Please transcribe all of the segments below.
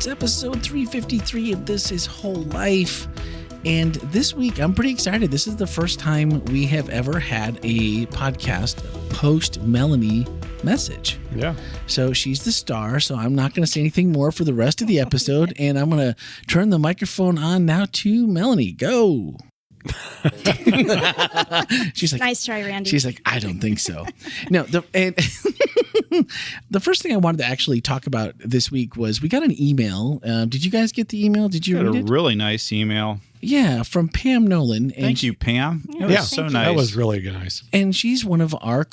It's episode 353 of This Is Whole Life. And this week, I'm pretty excited. This is the first time we have ever had a podcast post Melanie message. Yeah. So she's the star, so I'm not going to say anything more for the rest of the episode. And I'm going to turn the microphone on now to Melanie. Go. She's like, nice try, Randy. She's like, I don't think so. No, the first thing I wanted to actually talk about this week was we got an email. Did you guys get the email? Did you read it? A really nice email. Yeah, from Pam Nolan. And Thank you, Pam. It was so nice. That was really nice. And she's one of our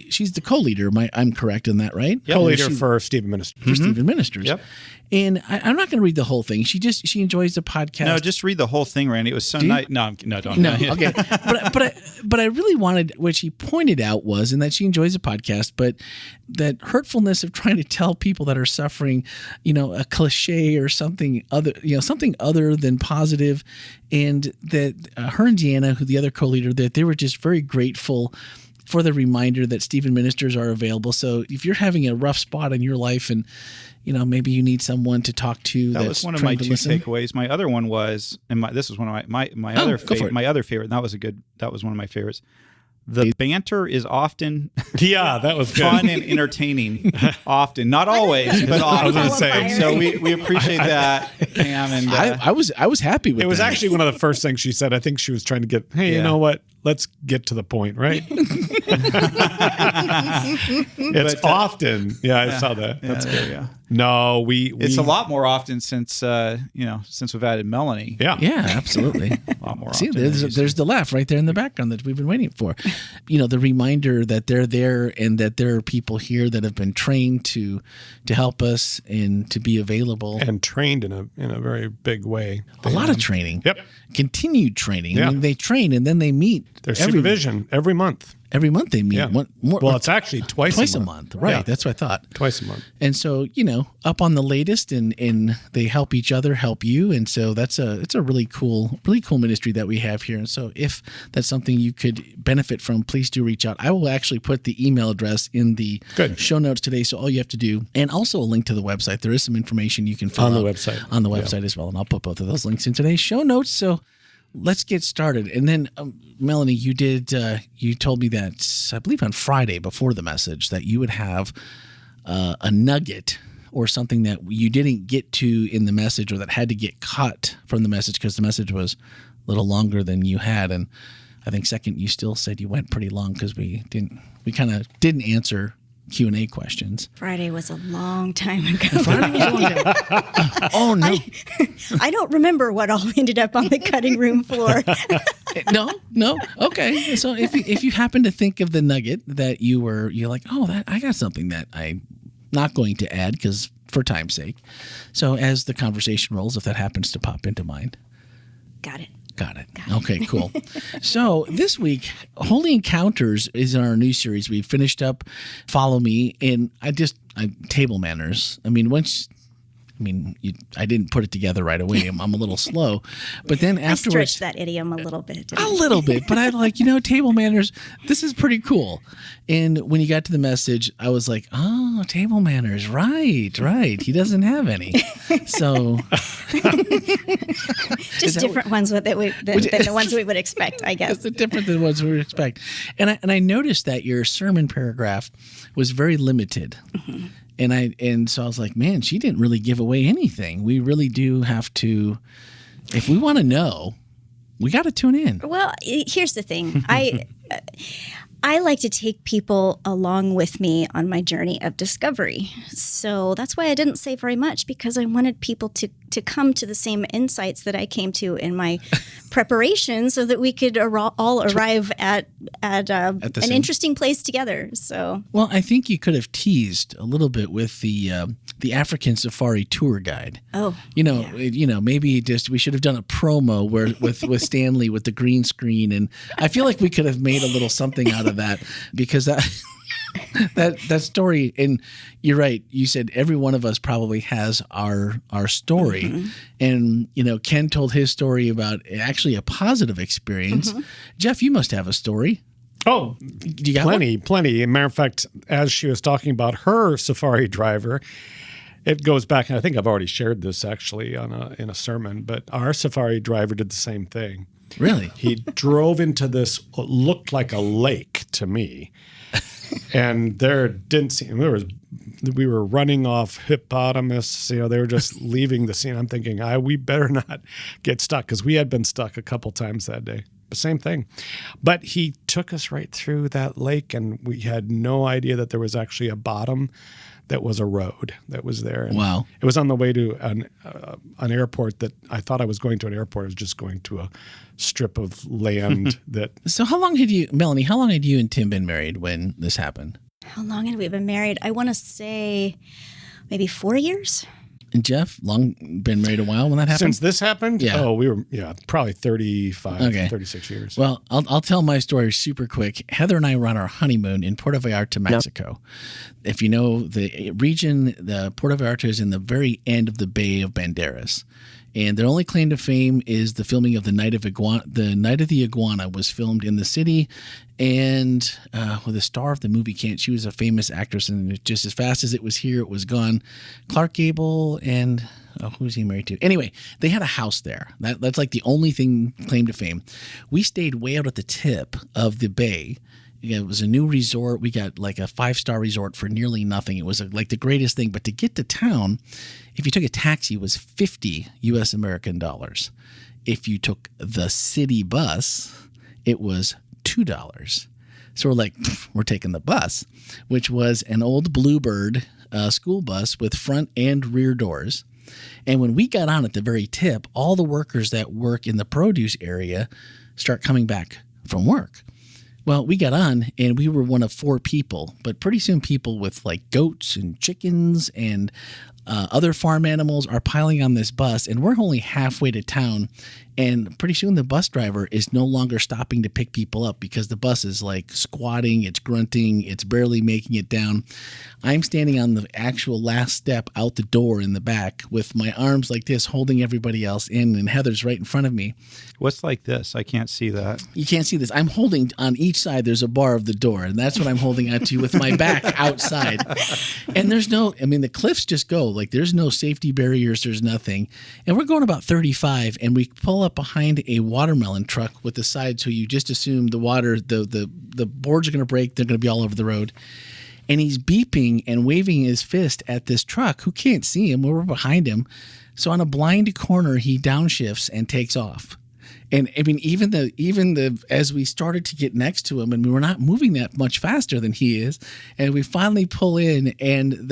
she's the co-leader. I'm correct in that, right? Yep. Co-leader for Stephen Ministers. For Stephen Ministers. Yep. And I'm not going to read the whole thing. She enjoys the podcast. No, just read the whole thing, Randy. It was so nice. No, don't. No, okay. But I really wanted what she pointed out was, and that she enjoys the podcast, but that hurtfulness of trying to tell people that are suffering, a cliche or something other than positive, and that her and Deanna, who the other co-leader, that they were just very grateful for the reminder that Stephen Ministers are available. So if you're having a rough spot in your life and maybe you need someone to talk to, that was one of my two takeaways. My other one was, and this was one of my other favorite. My other favorite. That was one of my favorites. The banter is often that was fun and entertaining. Often, not always, but often. I was going to say. So we appreciate that, Pam. And I was happy with it. It was actually one of the first things she said. I think she was trying to get, hey, you know what? Let's get to the point, right? It's often. Yeah, I saw that. That's good. Yeah. No, it's a lot more often since we've added Melanie. Yeah, absolutely. A lot more See, often. there's the laugh right there in the background that we've been waiting for. The reminder that they're there and that there are people here that have been trained to help us and to be available. And trained in a very big way. A lot of training. Yep. Continued training. Yeah. I mean, they train and then they meet. There's supervision every month. Every month they meet. Yeah. Well, it's actually twice a month. Right. Yeah. That's what I thought. Twice a month. And so, up on the latest and they help each other, help you. And so it's a really cool ministry that we have here. And so if that's something you could benefit from, please do reach out. I will actually put the email address in the show notes today. So all you have to do, and also a link to the website. There is some information you can fill on out the website. On the website as well. And I'll put both of those links in today's show notes. So let's get started. And then, Melanie, you told me that, I believe on Friday before the message, that you would have a nugget or something that you didn't get to in the message, or that had to get cut from the message because the message was a little longer than you had. And I think second, you still said you went pretty long because we kind of didn't answer Q&A questions. Friday was a long time ago. Oh, no. I don't remember what all ended up on the cutting room floor. No. Okay. So if you happen to think of the nugget that you're like, I got something that I'm not going to add because for time's sake. So as the conversation rolls, if that happens to pop into mind. Got it. Okay, cool. So this week, Holy Encounters is in our new series. We finished up Follow Me, and table manners. I didn't put it together right away. I'm a little slow. But then afterwards... I stretched that idiom a little bit. A little bit. But I table manners, this is pretty cool. And when you got to the message, I was like, oh, table manners. Right. He doesn't have any. So... Just different ones than the ones we would expect, I guess. It's different than the ones we would expect. And I noticed that your sermon paragraph was very limited. Mm-hmm. And so I was like, man, she didn't really give away anything. We really do have to, if we want to know, we got to tune in. Well, here's the thing. I like to take people along with me on my journey of discovery. So that's why I didn't say very much, because I wanted people to come to the same insights that I came to in my preparation, so that we could all arrive at an interesting place together. So, well, I think you could have teased a little bit with the African safari tour guide. Oh, maybe we should have done a promo with Stanley with the green screen, and I feel like we could have made a little something out of that, because that story, and you're right, you said every one of us probably has our story. Mm-hmm. And Ken told his story about actually a positive experience. Mm-hmm. Jeff, you must have a story. Oh, plenty. As a matter of fact, as she was talking about her safari driver, it goes back, and I think I've already shared this actually in a sermon, but our safari driver did the same thing. Really? He drove into this, what looked like a lake to me. And we were running off hippopotamus, they were just leaving the scene. I'm thinking, we better not get stuck, because we had been stuck a couple times that day. The same thing. But he took us right through that lake, and we had no idea that there was actually a bottom that was a road that was there. And wow. It was on the way to an airport that I thought I was going to an airport. I was just going to a strip of land that. So Melanie, how long had you and Tim been married when this happened? How long had we been married? I want to say maybe 4 years. And Jeff, been married a while when that happened? Since this happened? Yeah. Oh, we were, probably 36 years. Well, I'll tell my story super quick. Heather and I were on our honeymoon in Puerto Vallarta, Mexico. If you know the region, the Puerto Vallarta is in the very end of the Bay of Banderas. And their only claim to fame is the filming of The Night of the Iguana was filmed in the city. And the star of the movie, she was a famous actress, and just as fast as it was here, it was gone. Clark Gable and who's he married to? Anyway, they had a house there. That's like the only thing claim to fame. We stayed way out at the tip of the bay. It was a new resort. We got like a 5-star resort for nearly nothing. It was like the greatest thing. But to get to town, if you took a taxi, it was $50 US American dollars. If you took the city bus, it was $2. So we're like, we're taking the bus, which was an old Bluebird school bus with front and rear doors. And when we got on at the very tip, all the workers that work in the produce area start coming back from work. Well, we got on, and we were one of 4 people, but pretty soon people with like goats and chickens and other farm animals are piling on this bus, and we're only halfway to town. And pretty soon the bus driver is no longer stopping to pick people up because the bus is like squatting, it's grunting, it's barely making it down. I'm standing on the actual last step out the door in the back with my arms like this, holding everybody else in, and Heather's right in front of me. What's like this? I can't see that. You can't see this. I'm holding on each side. There's a bar of the door, and that's what I'm holding onto with my back outside. And the cliffs just go. Like, there's no safety barriers. There's nothing. And we're going about 35, and we pull up behind a watermelon truck with the side, so you just assume the boards are going to break. They're going to be all over the road. And he's beeping and waving his fist at this truck who can't see him. We're behind him. So on a blind corner, he downshifts and takes off. And I mean, even as we started to get next to him, and we were not moving that much faster than he is, and we finally pull in, and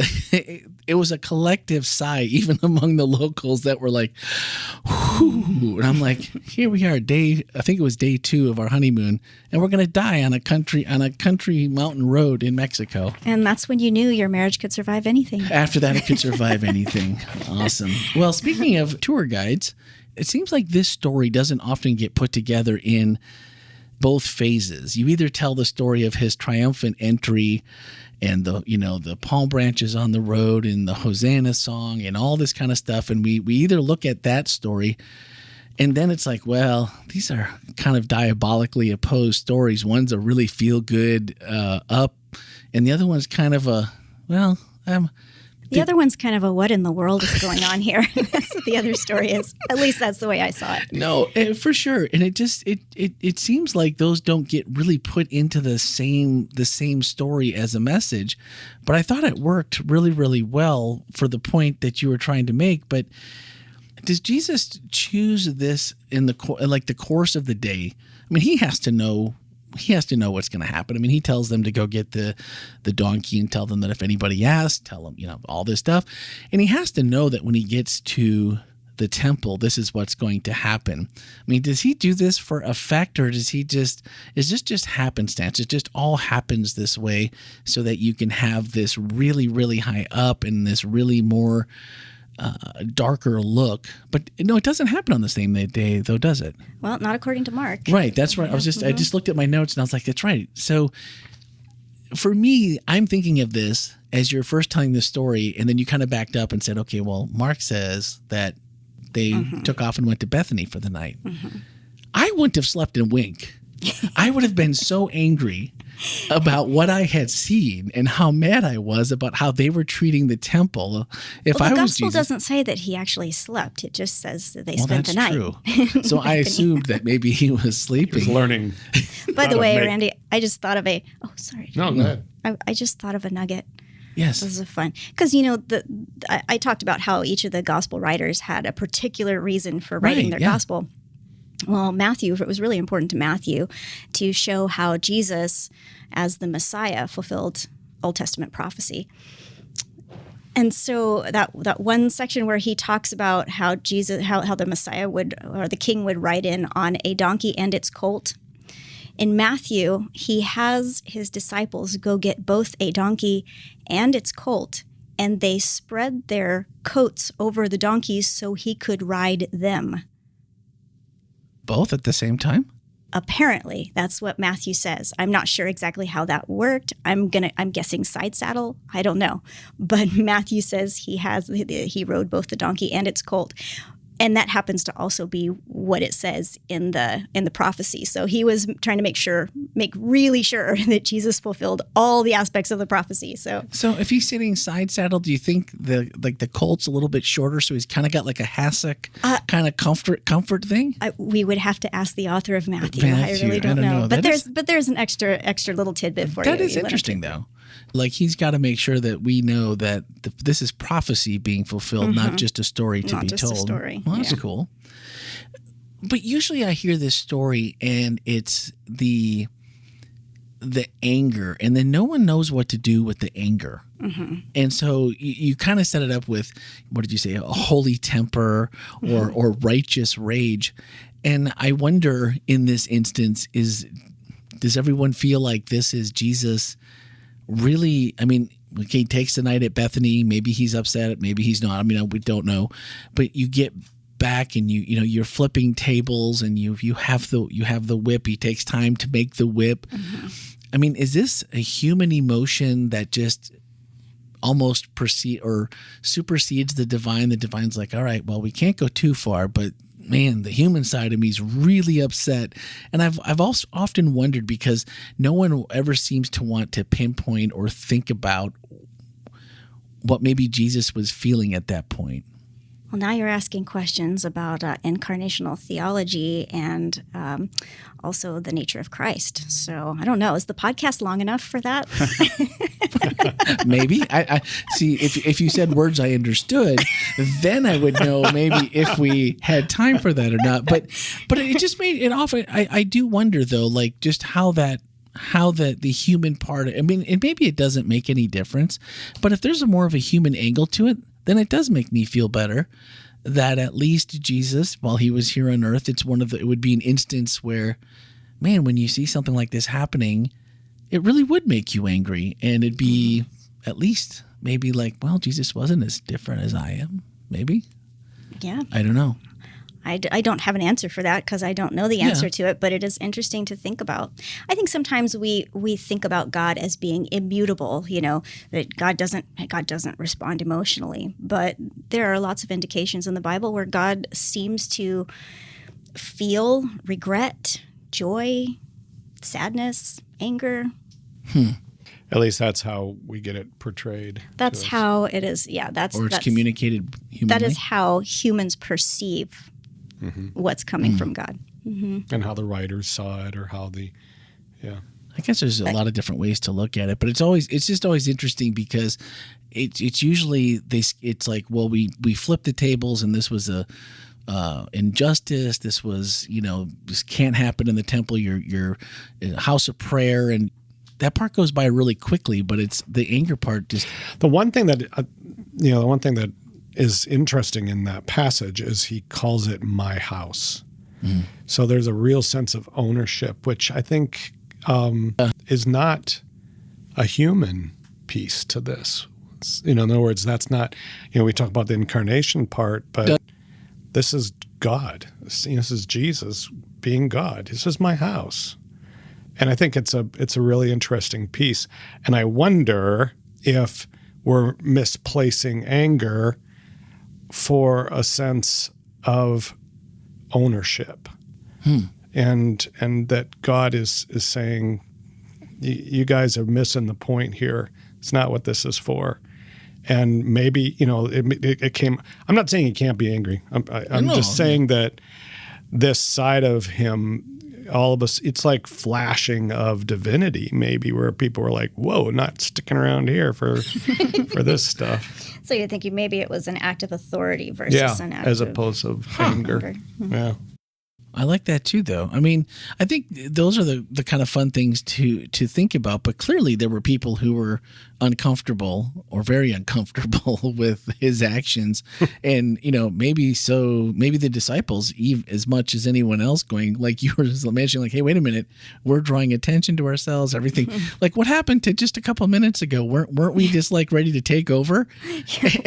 it was a collective sigh, even among the locals that were like, whew. And I'm like, here we are, I think it was day 2 of our honeymoon, and we're gonna die on a country mountain road in Mexico. And that's when you knew your marriage could survive anything. After that, it could survive anything. Awesome. Well, speaking of tour guides, it seems like this story doesn't often get put together in both phases. You either tell the story of his triumphant entry and the palm branches on the road and the Hosanna song and all this kind of stuff, and we either look at that story, and then it's like, well, these are kind of diabolically opposed stories. One's a really feel-good up, and the other one's kind of a, well, the other one's kind of a what in the world is going on here? That's what the other story is. At least that's the way I saw it. No, for sure. And it seems like those don't get really put into the same story as a message. But I thought it worked really, really well for the point that you were trying to make. But does Jesus choose this in the course of the day? I mean, he has to know what's going to happen. I mean, he tells them to go get the donkey and tell them that if anybody asks, tell them, all this stuff. And he has to know that when he gets to the temple, this is what's going to happen. I mean, does he do this for effect, or is this just happenstance? It just all happens this way so that you can have this really, really high up and this really more darker look. But no, it doesn't happen on the same day, though, does it? Well, not according to Mark. Right. That's right. I just looked at my notes and I was like, that's right. So for me, I'm thinking of this as you're first telling this story, and then you kind of backed up and said, okay, well, Mark says that they took off and went to Bethany for the night. I wouldn't have slept a wink I would have been so angry about what I had seen and how mad I was about how they were treating the temple. If Well, I the was gospel Jesus, doesn't say that he actually slept. It just says that they well, spent that's the night. true. So I assumed that maybe he was sleeping. He's learning. By the way, Randy, I just thought of a. Oh, sorry. No, go ahead. I just thought of a nugget. Yes. This is fun because I talked about how each of the gospel writers had a particular reason for writing their gospel. Well, Matthew, it was really important to Matthew to show how Jesus, as the Messiah, fulfilled Old Testament prophecy. And so that one section where he talks about how the Messiah or the King would ride in on a donkey and its colt. In Matthew, he has his disciples go get both a donkey and its colt, and they spread their coats over the donkeys so he could ride them. Both at the same time? Apparently, that's what Matthew says. I'm not sure exactly how that worked. I'm guessing side saddle. I don't know. But Matthew says he rode both the donkey and its colt. And that happens to also be what it says in the prophecy. So he was trying to make really sure that Jesus fulfilled all the aspects of the prophecy. So if he's sitting side saddle, do you think the colt's a little bit shorter, so he's kind of got like a hassock kind of comfort thing? We would have to ask the author of Matthew. I really don't know. But there's an extra little tidbit for you. That is interesting, though. Like he's got to make sure that we know that this is prophecy being fulfilled, not just a story to be told. Not just a story. Well, that's cool. But usually I hear this story and it's the anger, and then no one knows what to do with the anger. Mm-hmm. And so you kind of set it up with, what did you say, a holy temper or righteous rage. And I wonder in this instance, does everyone feel like this is Jesus really? I mean, he takes the night at Bethany. Maybe he's upset. Maybe he's not. I mean, we don't know. But you get back and you're flipping tables and you have the whip. He takes time to make the whip. Mm-hmm. I mean, is this a human emotion that just almost supersedes the divine? The divine's like, all right, well, we can't go too far, but man, the human side of me is really upset. And I've also often wondered, because no one ever seems to want to pinpoint or think about what maybe Jesus was feeling at that point. Well, now you're asking questions about incarnational theology and also the nature of Christ. So I don't know. Is the podcast long enough for that? Maybe. I see. If you said words I understood, then I would know maybe if we had time for that or not. But it just made it often. I do wonder though, like just how the human part. I mean, and maybe it doesn't make any difference. But if there's more of a human angle to it, then it does make me feel better that at least Jesus, while he was here on earth, it would be an instance where, man, when you see something like this happening, it really would make you angry. And it'd be at least maybe like, well, Jesus wasn't as different as I am. Maybe. Yeah. I don't know. I don't have an answer for that because I don't know the answer to it, but it is interesting to think about. I think sometimes we think about God as being immutable, that God doesn't respond emotionally. But there are lots of indications in the Bible where God seems to feel regret, joy, sadness, anger. At least that's how we get it portrayed. That's how it is. Yeah, that's communicated humanly. That is how humans perceive what's coming from God. Mm-hmm. And how the writers saw it, or how I guess there's a lot of different ways to look at it, but it's just always interesting because it's usually it's like, well, we flipped the tables and this was a injustice. This was, this can't happen in the temple. You're in a house of prayer, and that part goes by really quickly, but it's the anger part. Just the one thing that is interesting in that passage is he calls it my house. So there's a real sense of ownership, which I think is not a human piece to this. In other words, that's not, we talk about the incarnation part, but this is God. This is Jesus being God. This is my house. And I think it's a really interesting piece. And I wonder if we're misplacing anger for a sense of ownership. and that God is saying, you guys are missing the point here. It's not what this is for. And maybe, it came, I'm not saying he can't be angry. I'm just saying that this side of him, all of us, it's like flashing of divinity, maybe, where people were like, whoa, not sticking around here for this stuff. So you're thinking maybe it was an act of authority versus an act as opposed to anger. Yeah. I like that too, though. I mean, I think those are the kind of fun things to think about. But clearly, there were people who were uncomfortable or very uncomfortable with his actions, and maybe the disciples, as much as anyone else, going like you were mentioning, like, hey, wait a minute, we're drawing attention to ourselves. Everything, like, what happened to just a couple minutes ago? Weren't we just like ready to take over?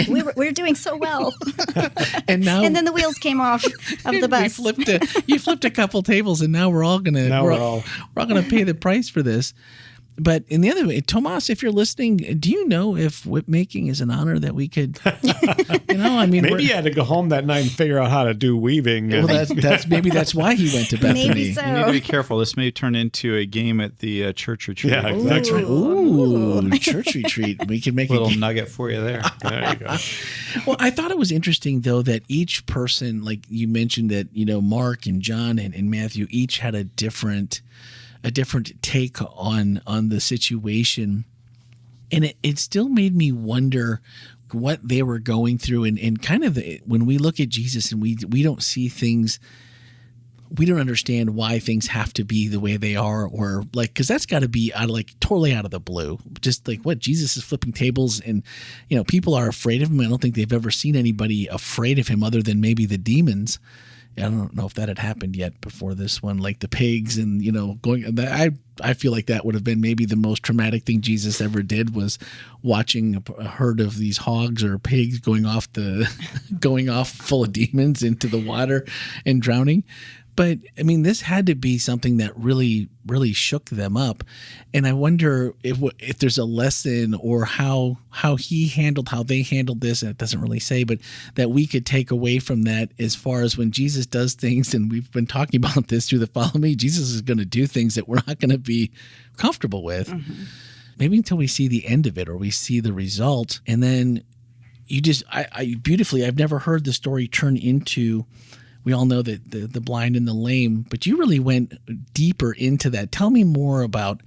we were doing so well, and then the wheels came off of the bus. You flipped a couple tables, and now we're all gonna pay the price for this. But in the other way, Tomas, if you're listening, do you know if whip making is an honor that we could, maybe you had to go home that night and figure out how to do weaving. Well, that's why he went to Bethany. Maybe so. You need to be careful. This may turn into a game at the church retreat. Yeah, exactly. Ooh, church retreat. We can make a little nugget for you there. There you go. Well, I thought it was interesting, though, that each person, like you mentioned that, Mark and John and Matthew each had a different take on the situation. And it still made me wonder what they were going through. And kind of when we look at Jesus and we don't see things, we don't understand why things have to be the way they are, or like, because that's got to be totally out of the blue. Just like what Jesus is flipping tables, and people are afraid of him. I don't think they've ever seen anybody afraid of him other than maybe the demons. I don't know if that had happened yet before this one, like the pigs and, going. I feel like that would have been maybe the most traumatic thing Jesus ever did, was watching a herd of these hogs or pigs going off full of demons into the water and drowning. But I mean, this had to be something that really, really shook them up. And I wonder if there's a lesson, or how they handled this, and it doesn't really say, but that we could take away from that, as far as when Jesus does things, and we've been talking about this through the Follow Me, Jesus is going to do things that we're not going to be comfortable with. Mm-hmm. Maybe until we see the end of it, or we see the result. And then beautifully, I've never heard the story turn into, we all know that the blind and the lame, but you really went deeper into that. Tell me more about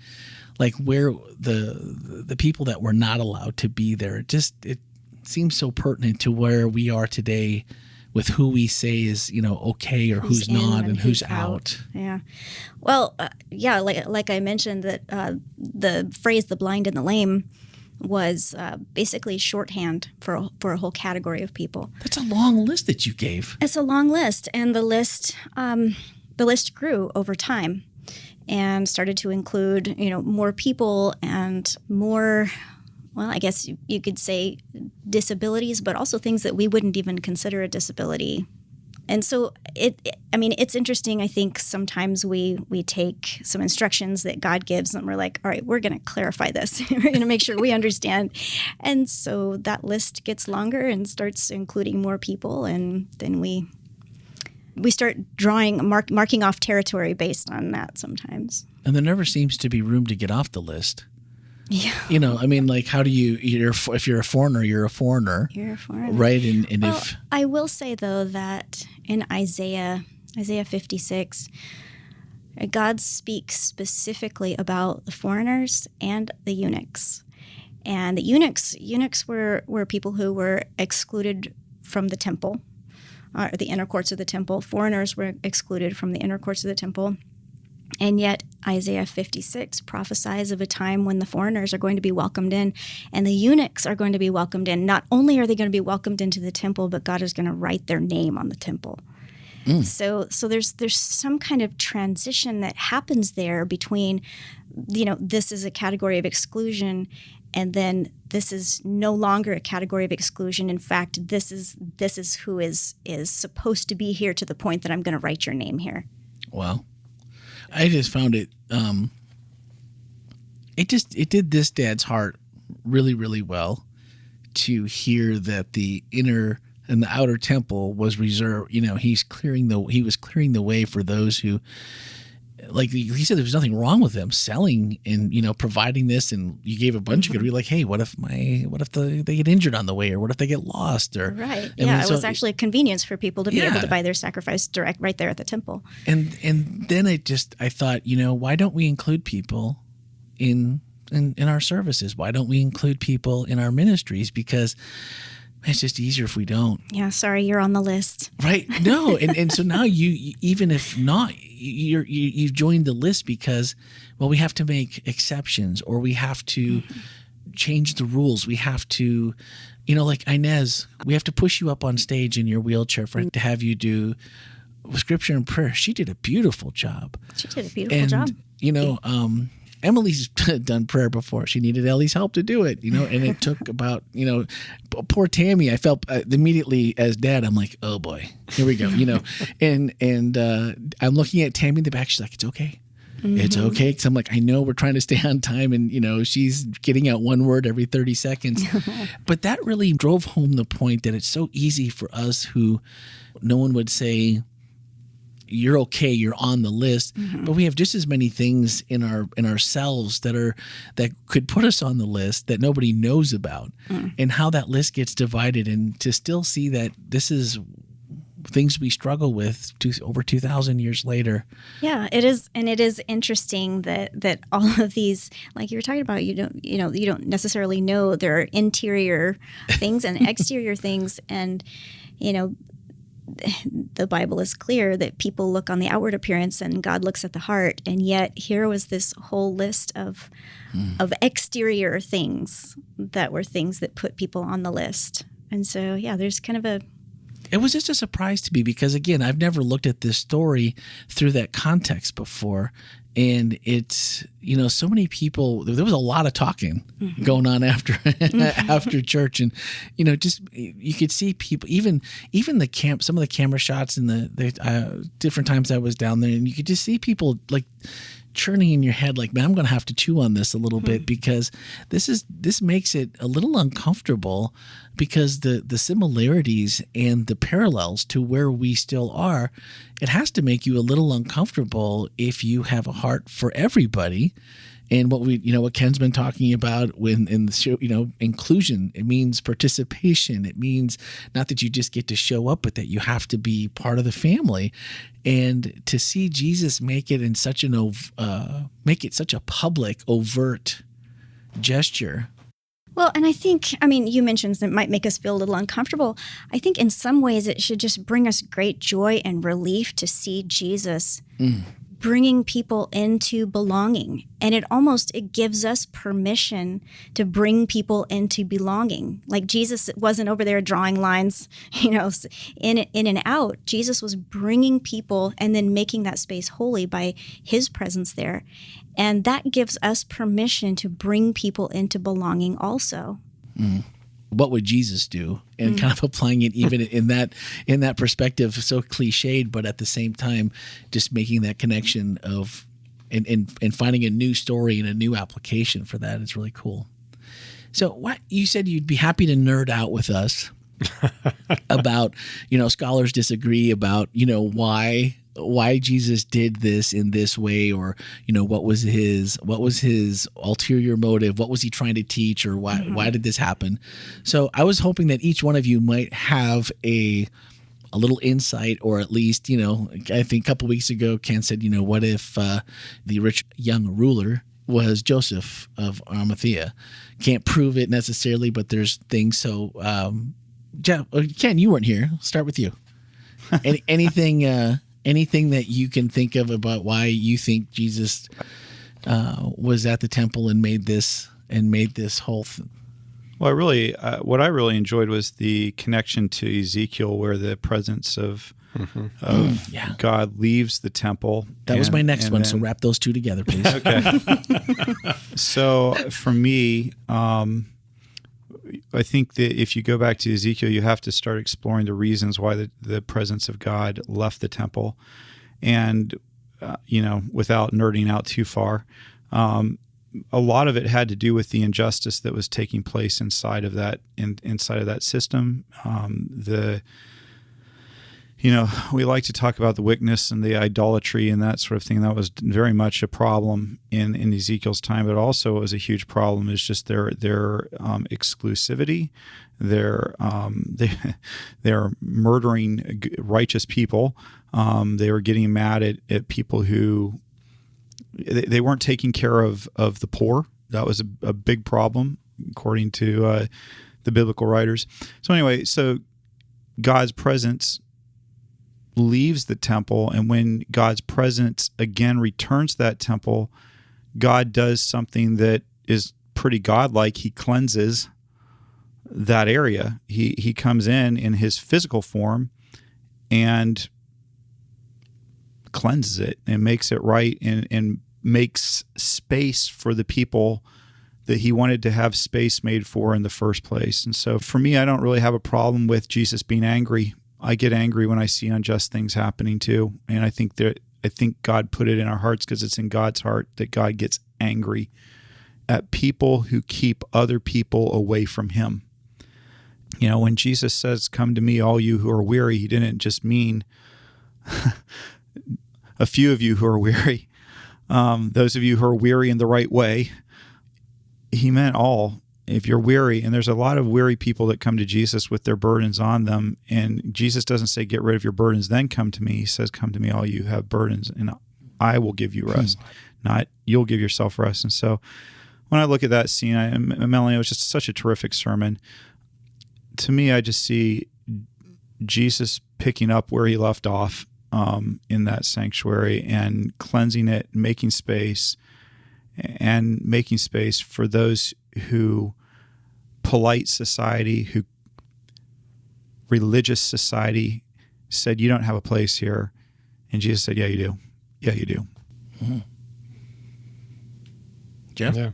like where the people that were not allowed to be there. It seems so pertinent to where we are today with who we say is, okay, or who's not, and who's out. Yeah. Well, like I mentioned, that the phrase "the blind and the lame" was basically shorthand for a whole category of people. That's a long list that you gave. It's a long list, and the list grew over time and started to include, more people and more, well, I guess you could say disabilities, but also things that we wouldn't even consider a disability. And so it's interesting. I think sometimes we take some instructions that God gives, and we're like, all right, we're going to clarify this. We're going to make sure we understand. And so that list gets longer and starts including more people, and then we start marking off territory based on that sometimes. And there never seems to be room to get off the list. Yeah. Like, how do if you're a foreigner, you're a foreigner. You're a foreigner. Right? I will say, though, that in Isaiah 56, God speaks specifically about the foreigners and the eunuchs. And the eunuchs were people who were excluded from the temple, or the inner courts of the temple. Foreigners were excluded from the inner courts of the temple. And yet Isaiah 56 prophesies of a time when the foreigners are going to be welcomed in, and the eunuchs are going to be welcomed in. Not only are they going to be welcomed into the temple, but God is going to write their name on the temple. Mm. So there's some kind of transition that happens there between, this is a category of exclusion, and then this is no longer a category of exclusion. In fact, this is who is supposed to be here, to the point that I'm going to write your name here. Wow. I just found it, it did this dad's heart really, really well to hear that the inner and the outer temple was reserved. He was clearing the way for those who, like he said, there was nothing wrong with them selling and providing this, and you gave a bunch of good. Like, hey, what if they get injured on the way, or what if they get lost, or right? It was actually a convenience for people to be able to buy their sacrifice direct right there at the temple. And then I thought, why don't we include people in our services? Why don't we include people in our ministries? Because it's just easier if we don't. Yeah, sorry, you're on the list. Right? No, and so now you even if not, you've joined the list because, well, we have to make exceptions, or we have to change the rules. We have to, like Inez, we have to push you up on stage in your wheelchair to have you do scripture and prayer. She did a beautiful job. She did a beautiful job. Emily's done prayer before. She needed Ellie's help to do it, and it took about, poor Tammy. I felt immediately as dad, I'm like, oh boy, here we go, and I'm looking at Tammy in the back. She's like, it's okay. It's okay. Because I'm like, I know we're trying to stay on time, and, she's getting out one word every 30 seconds. But that really drove home the point that it's so easy for us who no one would say, you're okay, you're on the list, but we have just as many things in ourselves that could put us on the list that nobody knows about, and how that list gets divided, and to still see that this is things we struggle with over 2,000 years later. Yeah, it is, and it is interesting that all of these, like you were talking about, you don't necessarily know there are interior things and exterior things, and the Bible is clear that people look on the outward appearance and God looks at the heart. And yet here was this whole list of exterior things that were things that put people on the list. And so, there's kind of it was just a surprise to me because, again, I've never looked at this story through that context before. And it's, so many people, there was a lot of talking going on after church. And, just you could see people, even some of the camera shots and the different times I was down there, and you could just see people like churning in your head like, man, I'm going to have to chew on this a little bit, because this makes it a little uncomfortable, because the similarities and the parallels to where we still are, it has to make you a little uncomfortable if you have a heart for everybody. And what Ken's been talking about when in the show, inclusion, it means participation. It means not that you just get to show up, but that you have to be part of the family. And to see Jesus make it in such such a public, overt gesture. Well, and I think, you mentioned that it might make us feel a little uncomfortable. I think in some ways it should just bring us great joy and relief to see Jesus bringing people into belonging. And it gives us permission to bring people into belonging. Like Jesus wasn't over there drawing lines, in and out. Jesus was bringing people and then making that space holy by his presence there. And that gives us permission to bring people into belonging also. What would Jesus do? And kind of applying it even in that perspective, so cliched, but at the same time, just making that connection of and finding a new story and a new application for that is really cool. So what you said, you'd be happy to nerd out with us about, scholars disagree about, why Jesus did this in this way, or what was his ulterior motive, what was he trying to teach, or why did this happen. So I was hoping that each one of you might have a little insight, or at least I think a couple weeks ago Ken said, what if the rich young ruler was Joseph of Arimathea? Can't prove it necessarily, but there's things. So Ken, you weren't here. I'll start with you. Anything that you can think of about why you think Jesus was at the temple and made this whole thing? Well, what I really enjoyed was the connection to Ezekiel, where the presence of God leaves the temple. That was my next one. So wrap those two together, please. Okay. So for me, I think that if you go back to Ezekiel, you have to start exploring the reasons why the presence of God left the temple. And, without nerding out too far, a lot of it had to do with the injustice that was taking place inside of that system. We like to talk about the wickedness and the idolatry and that sort of thing. That was very much a problem in Ezekiel's time, but also it was a huge problem is just their exclusivity. They're murdering righteous people. They were getting mad at people who they weren't taking care of the poor. That was a big problem according to the biblical writers. So anyway, God's presence leaves the temple, and when God's presence again returns to that temple, God does something that is pretty godlike. He cleanses that area. He comes in his physical form and cleanses it and makes it right and makes space for the people that he wanted to have space made for in the first place. And so for me, I don't really have a problem with Jesus being angry. I get angry when I see unjust things happening too. And I think God put it in our hearts because it's in God's heart that God gets angry at people who keep other people away from him. When Jesus says, "Come to me, all you who are weary," he didn't just mean a few of you who are weary, those of you who are weary in the right way. He meant all. If you're weary, and there's a lot of weary people that come to Jesus with their burdens on them, and Jesus doesn't say, "Get rid of your burdens, then come to me." He says, "Come to me, all you who have burdens, and I will give you rest." Not you'll give yourself rest. And so when I look at that scene, Melanie, it was just such a terrific sermon. To me, I just see Jesus picking up where he left off in that sanctuary and cleansing it, making space for those who polite society, who religious society said, "You don't have a place here." And Jesus said, "Yeah, you do. Yeah, you do." Mm-hmm. Jeff? Yeah.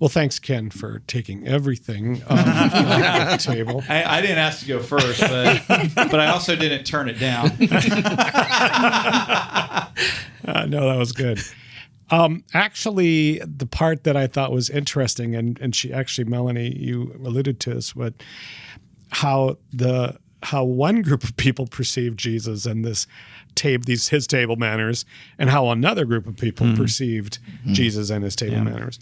Well, thanks, Ken, for taking everything off the table. I didn't ask to go first, but I also didn't turn it down. No, that was good. Actually, the part that I thought was interesting, and she actually, Melanie, you alluded to this, but how one group of people perceived Jesus and his table manners, and how another group of people perceived Jesus and his table manners,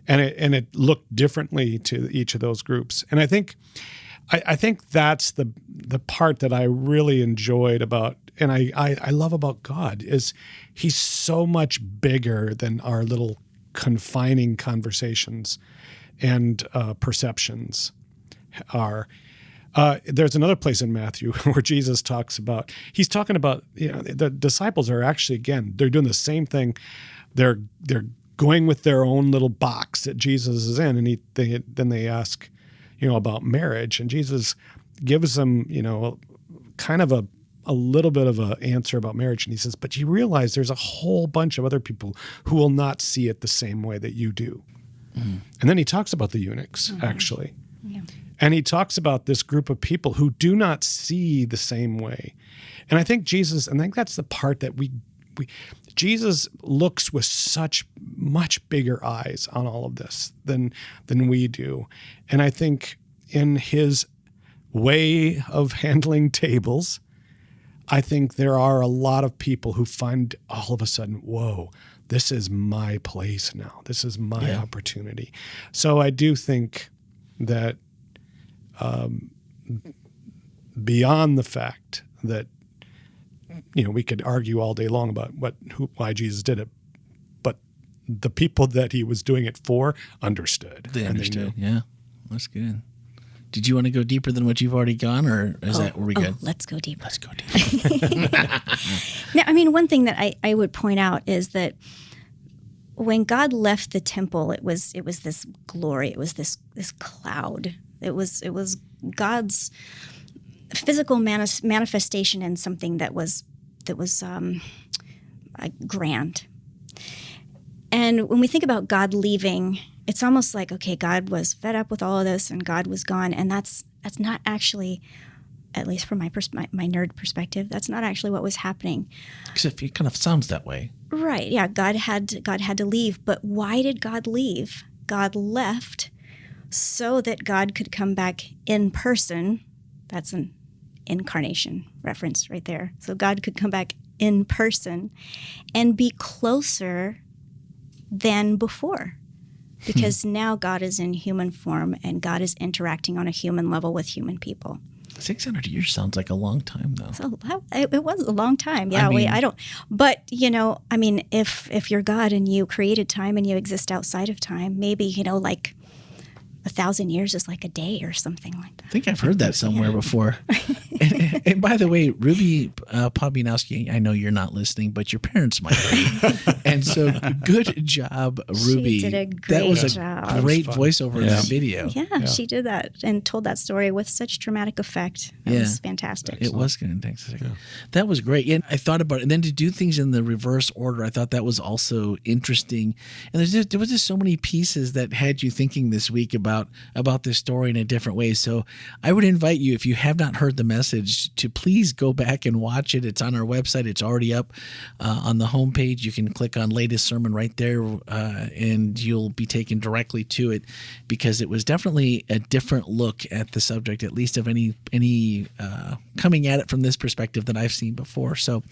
and it looked differently to each of those groups. And I think that's the part that I really enjoyed about. And I love about God is he's so much bigger than our little confining conversations and perceptions are. There's another place in Matthew where Jesus he's talking about, the disciples are actually, again, they're doing the same thing. They're going with their own little box that Jesus is in. And then they ask, about marriage, and Jesus gives them, kind of a little bit of an answer about marriage. And he says, "But you realize there's a whole bunch of other people who will not see it the same way that you do." Mm. And then he talks about the eunuchs, actually. Yeah. And he talks about this group of people who do not see the same way. And I think that's the part that Jesus looks with such much bigger eyes on all of this than we do. And I think in his way of handling tables, I think there are a lot of people who find all of a sudden, whoa, this is my place now. This is my opportunity. So I do think that beyond the fact that, we could argue all day long about why Jesus did it, but the people that he was doing it for understood. They understood. Yeah, that's good. Did you want to go deeper than what you've already gone, or were we good? Let's go deeper. Let's go deeper. Now, one thing that I would point out is that when God left the temple, it was this glory. It was this cloud. It was God's physical manifestation in something that was grand. And when we think about God leaving, it's almost like, okay, God was fed up with all of this and God was gone. And that's not actually at least from my nerd perspective, that's not actually what was happening. Except it kind of sounds that way. Right. Yeah. God had to leave. But why did God leave? God left so that God could come back in person. That's an incarnation reference right there. So God could come back in person and be closer than before. Because now God is in human form and God is interacting on a human level with human people. 600 years sounds like a long time, though. So it was a long time. Yeah, I mean, I don't. But if you're God and you created time and you exist outside of time, maybe like 1,000 years is like a day or something like that. I think I've heard that somewhere before. And by the way, Ruby Pobianowski, I know you're not listening, but your parents might be. And so good job, Ruby. She did a great that was a job. great voiceover in that video. Yeah, she did that and told that story with such dramatic effect. It was fantastic. It was good. Thanks. Yeah. That was great. And I thought about it. And then to do things in the reverse order, I thought that was also interesting. And there was just so many pieces that had you thinking this week about this story in a different way. So I would invite you, if you have not heard the message, to please go back and watch it. It's on our website. It's already up on the homepage. You can click on latest sermon right there, and you'll be taken directly to it, because it was definitely a different look at the subject, at least of any coming at it from this perspective that I've seen before. So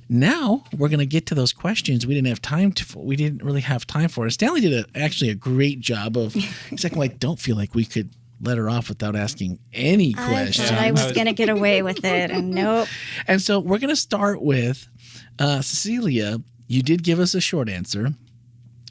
now we're going to get to those questions we didn't really have time for. And Stanley did actually a great job of exactly like, don't feel like we could let her off without asking any questions. I thought I was going to get away with it, and nope. And so we're going to start with Cecilia. You did give us a short answer,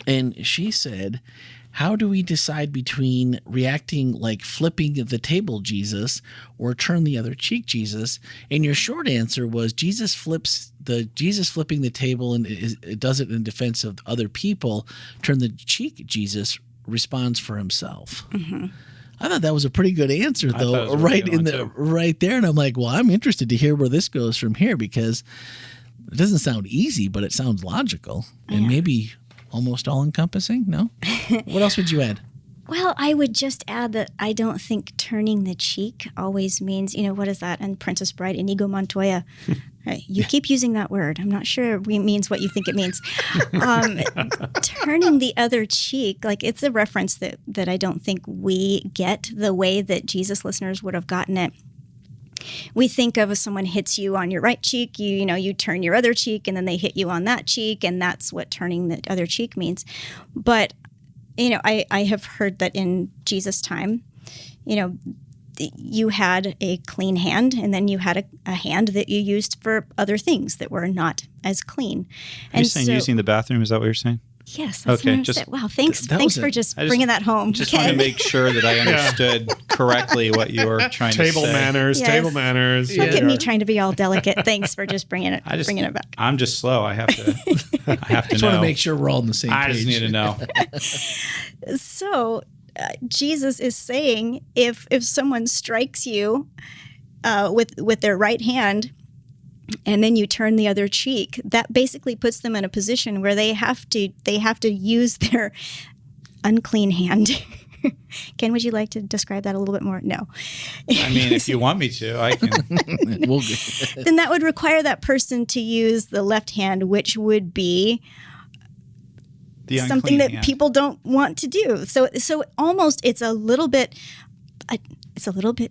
and she said, how do we decide between reacting like flipping the table Jesus or turn the other cheek Jesus? And your short answer was Jesus flipping the table, and it does it in defense of other people. Turn the cheek Jesus responds for himself. Mm-hmm. I thought that was a pretty good answer, though, right there. And I'm like, well, I'm interested to hear where this goes from here, because it doesn't sound easy, but it sounds logical and maybe almost all-encompassing. No? What else would you add? Well, I would just add that I don't think turning the cheek always means, what is that? And Princess Bride, Inigo Montoya. Right. You keep using that word. I'm not sure it means what you think it means. Turning the other cheek, like it's a reference that I don't think we get the way that Jesus listeners would have gotten it. We think of if someone hits you on your right cheek, you turn your other cheek, and then they hit you on that cheek, and that's what turning the other cheek means. But I have heard that in Jesus' time, you had a clean hand, and then you had a hand that you used for other things that were not as clean. Are you saying using the bathroom? Is that what you're saying? Yes. That's what I'm saying. Wow. Thanks for just bringing that home. Just want to make sure that I understood correctly what you were trying to say. Table manners. Look at me trying to be all delicate. Thanks for just bringing it back. I'm just slow. I have to I just want to make sure we're all on the same page. I just need to know. So Jesus is saying if someone strikes you with their right hand, and then you turn the other cheek, that basically puts them in a position where they have to use their unclean hand. Ken, would you like to describe that a little bit more? No. I mean, if you want me to, I can. Then that would require that person to use the left hand, which would be something that people don't want to do. So almost it's a little bit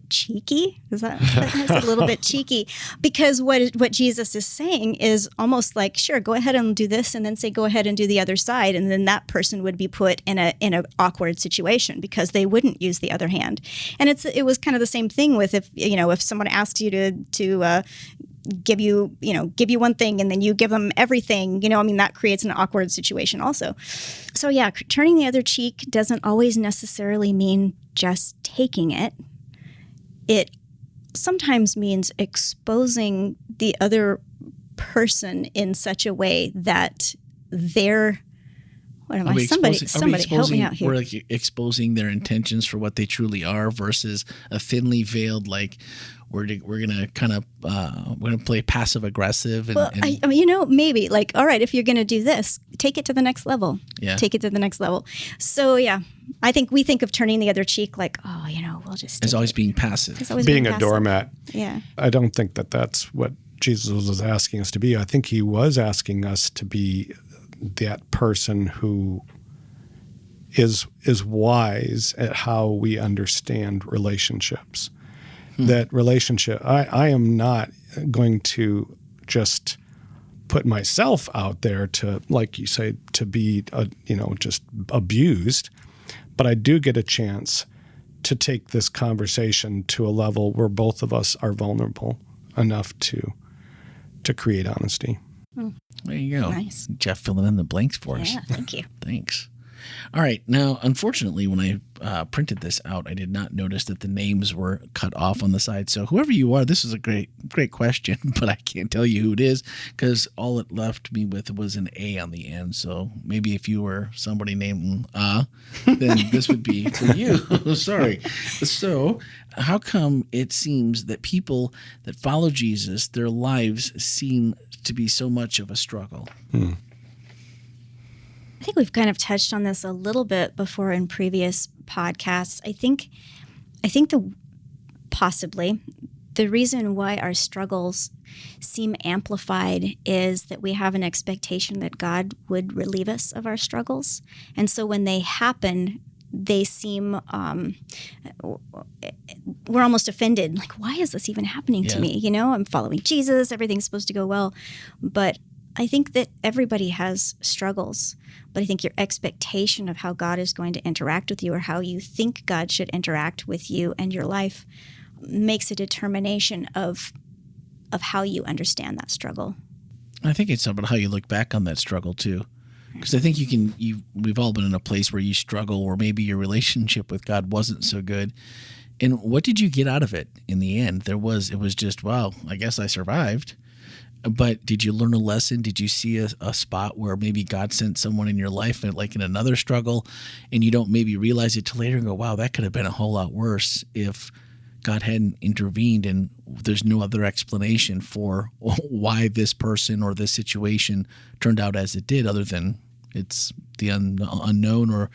cheeky. Is that a little bit cheeky? Because what Jesus is saying is almost like, sure, go ahead and do this, and then say, go ahead and do the other side, and then that person would be put in an awkward situation because they wouldn't use the other hand. And it was kind of the same thing with if someone asks you to give you one thing and then you give them everything, that creates an awkward situation also. So yeah, turning the other cheek doesn't always necessarily mean just taking it. It sometimes means exposing the other person in such a way that they're somebody help me out here. We're like exposing their intentions for what they truly are versus a thinly veiled, like we're gonna kind of we're gonna play passive aggressive. Maybe like, all right, if you're gonna do this, take it to the next level. Yeah. Take it to the next level. So yeah, I think we think of turning the other cheek like, we'll just as always being passive. It's always Being a passive. doormat. Yeah. I don't think that that's what Jesus was asking us to be. I think he was asking us to be that person who is wise at how we understand relationships. That relationship, I am not going to just put myself out there to, like you say, to be, just abused, but I do get a chance to take this conversation to a level where both of us are vulnerable enough to create honesty. There you go. Nice. Jeff filling in the blanks for us. Yeah, thank you. Thanks. All right. Now, unfortunately, when I printed this out, I did not notice that the names were cut off on the side. So whoever you are, this is a great question, but I can't tell you who it is because all it left me with was an A on the end. So maybe if you were somebody named then this would be for you. Sorry. So how come it seems that people that follow Jesus, their lives seem to be so much of a struggle? I think we've kind of touched on this a little bit before in previous podcasts. I think possibly the reason why our struggles seem amplified is that we have an expectation that God would relieve us of our struggles. And so when they happen, they seem, we're almost offended. Like, why is this even happening to me? I'm following Jesus. Everything's supposed to go well. But I think that everybody has struggles, but I think your expectation of how God is going to interact with you or how you think God should interact with you and your life makes a determination of how you understand that struggle. I think it's about how you look back on that struggle too. Because I think we've all been in a place where you struggle or maybe your relationship with God wasn't so good. And what did you get out of it in the end? It was just, wow, I guess I survived. But did you learn a lesson? Did you see a spot where maybe God sent someone in your life, like in another struggle, and you don't maybe realize it till later and go, wow, that could have been a whole lot worse if God hadn't intervened and there's no other explanation for why this person or this situation turned out as it did other than it's the unknown or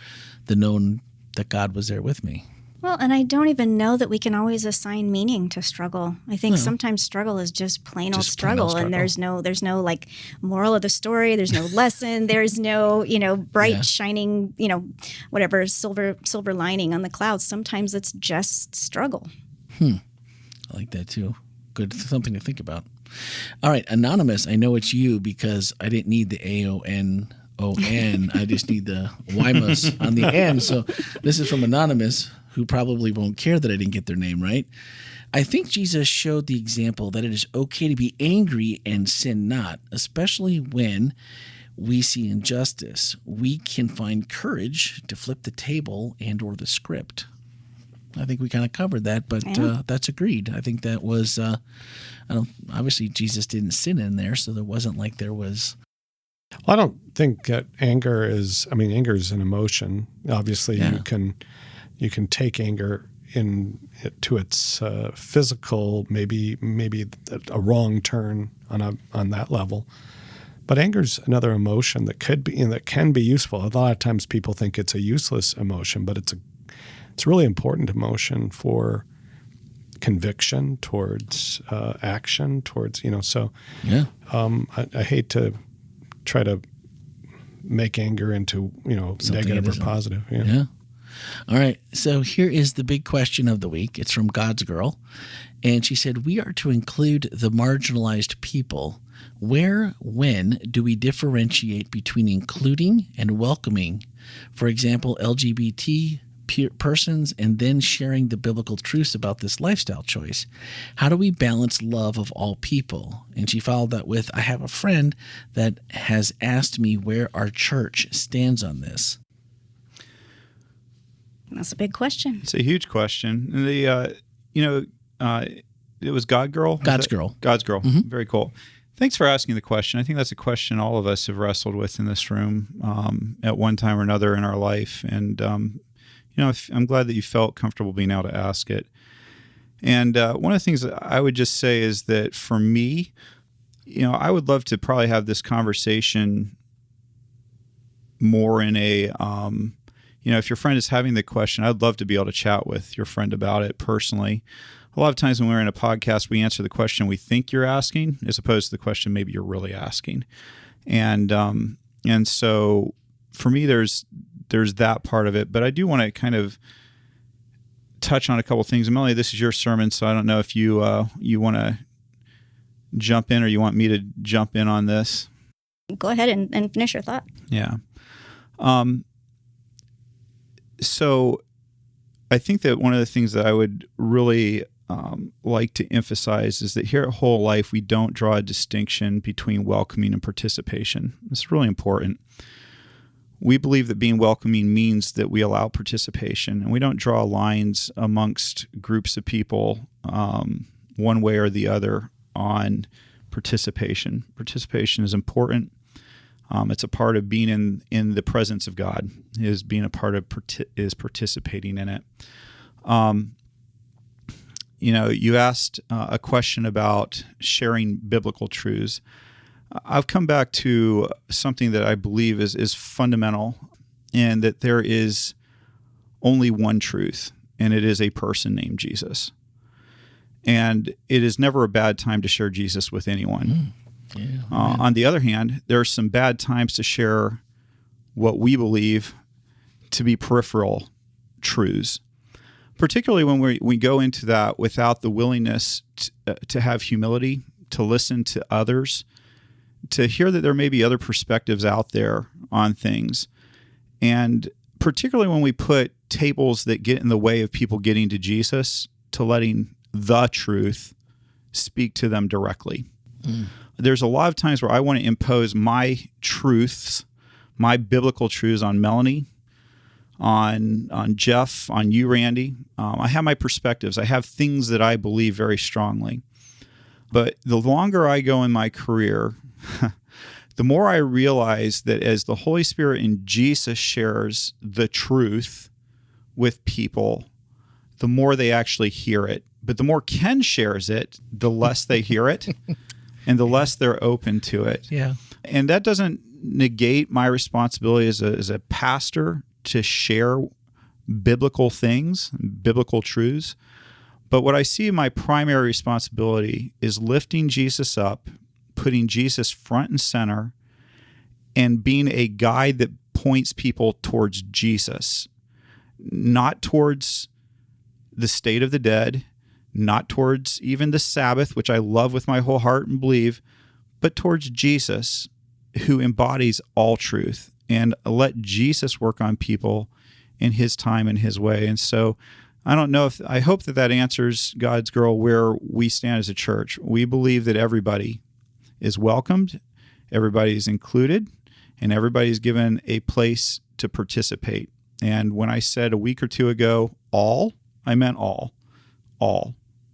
the known that God was there with me. Well, and I don't even know that we can always assign meaning to struggle. I think sometimes struggle is just plain old struggle, and there's no like moral of the story. There's no lesson. There's no bright shining whatever silver lining on the clouds. Sometimes it's just struggle. I like that too. Good, something to think about. All right, Anonymous. I know it's you because I didn't need the AONON. I just need the YMUS on the end. So this is from Anonymous, who probably won't care that I didn't get their name right. I think Jesus showed the example that it is okay to be angry and sin not, especially when we see injustice. We can find courage to flip the table and or the script. I think we kind of covered that, but that's agreed. I think that was, obviously Jesus didn't sin in there, so there wasn't like there was. Well, I don't think that anger is an emotion. Obviously, you can take anger to its physical, maybe a wrong turn on that level. But anger's another emotion that can be useful. A lot of times people think it's a useless emotion, but it's a really important emotion for conviction towards action, towards So I hate to try to make anger into negative or positive. Yeah. All right. So here is the big question of the week. It's from God's Girl. And she said, we are to include the marginalized people. When do we differentiate between including and welcoming, for example, LGBT persons, and then sharing the biblical truths about this lifestyle choice? How do we balance love of all people? And she followed that with, I have a friend that has asked me where our church stands on this. That's a big question. It's a huge question. The it was God's Girl. God's Girl. God's Girl. Mm-hmm. Very cool. Thanks for asking the question. I think that's a question all of us have wrestled with in this room at one time or another in our life, and I'm glad that you felt comfortable being able to ask it. And one of the things that I would just say is that for me, I would love to probably have this conversation more in a if your friend is having the question, I'd love to be able to chat with your friend about it personally. A lot of times when we're in a podcast, we answer the question we think you're asking as opposed to the question maybe you're really asking. And so for me, there's that part of it. But I do want to kind of touch on a couple things. And Melanie, this is your sermon, so I don't know if you want to jump in or you want me to jump in on this. Go ahead and finish your thought. Yeah. So I think that one of the things that I would really like to emphasize is that here at WholeLife, we don't draw a distinction between welcoming and participation. It's really important. We believe that being welcoming means that we allow participation, and we don't draw lines amongst groups of people one way or the other on participation. Participation is important. It's a part of being in the presence of God, is being a part of is participating in it. You asked a question about sharing biblical truths. I've come back to something that I believe is fundamental, and that there is only one truth, and it is a person named Jesus. And it is never a bad time to share Jesus with anyone. On the other hand, there are some bad times to share what we believe to be peripheral truths, particularly when we go into that without the willingness to have humility, to listen to others, to hear that there may be other perspectives out there on things. And particularly when we put tables that get in the way of people getting to Jesus, to letting the truth speak to them directly. There's a lot of times where I want to impose my truths, my biblical truths on Melanie, on Jeff, on you, Randy. I have my perspectives. I have things that I believe very strongly. But the longer I go in my career, the more I realize that as the Holy Spirit and Jesus shares the truth with people, the more they actually hear it. But the more Ken shares it, the less they hear it and the less they're open to it. Yeah. And that doesn't negate my responsibility as a pastor to share biblical things, biblical truths. But what I see my primary responsibility is lifting Jesus up, putting Jesus front and center, and being a guide that points people towards Jesus, not towards the state of the dead, not towards even the Sabbath, which I love with my whole heart and believe, but towards Jesus, who embodies all truth, and let Jesus work on people in his time and his way. And so I hope that answers God's girl where we stand as a church. We believe that everybody is welcomed, everybody is included, and everybody is given a place to participate. And when I said a week or two ago, all, I meant all